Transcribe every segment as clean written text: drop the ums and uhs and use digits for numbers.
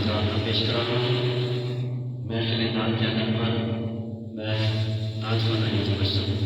گانا پیش کر رہا ہوں محفل نعت چینل پر میں نعت خوانہ مبشر ہوں۔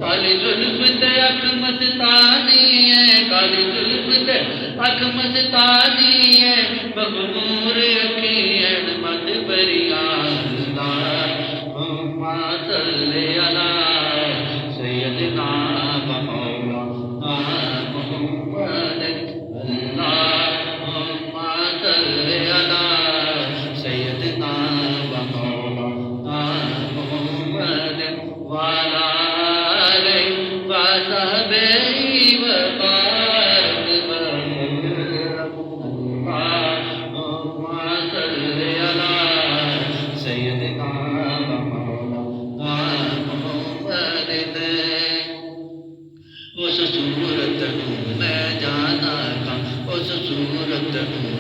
کالی زلف تے اکھ مستانی ہے، کالی زلف تے اکھ مستانی ہے، مغمور اکھیں مت بریاں اللہم صلی علی سیدنا و مولانا محمد، اللہم صلی علی سیدنا و مولانا محمد وعلی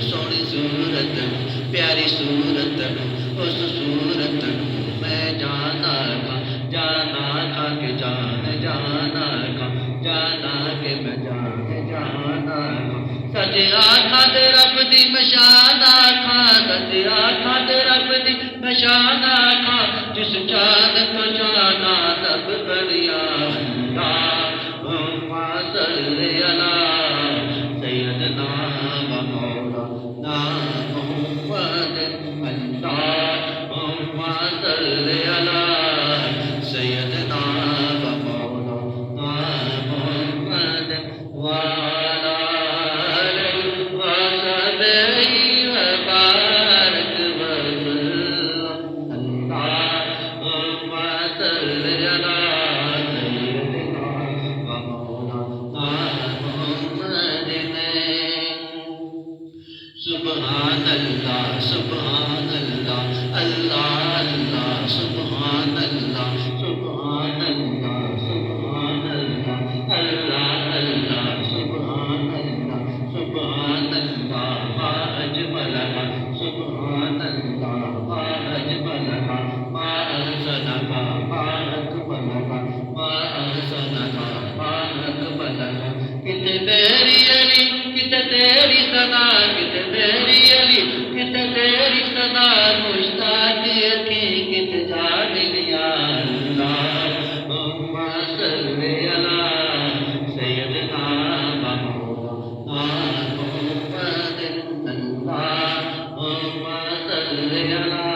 سونی صورت پیاری صورت اس صورت میں جانا کا کہ جانا کہ میں جانا سچ آکھاں تے رب دی مشان آکھاں، سچ آکھاں تے رب دی مشان آکھاں، جس چاند تو جانا سب بڑیا اللہم صلی علی سیدنا و مولانا محمد، اللہم صلی علی سیدنا و مولانا محمد وعلی آلہ وصحبہ وبارک وسلم، اللہم صلی علی سیدنا و مولانا محمد۔ سبحان اللہ سبحان اللہ اللہ اللہ سبحان اللہ سبحان اللہ سبحان اللہ اللہ اللہ سبحان اللہ سبحان اللہ ما اجملک سبحان اللہ ما اجملک ما احسنک ما اکملک ما احسنک ما اکملک، کتے تیری علی کتے تیری ثنا، کتے تیری علی کتے تیری ثنا، مشتاق اکھیں کتے جامل یا اللہم صلی علی سیدنا و مولانا محمد، اللہم صلی علی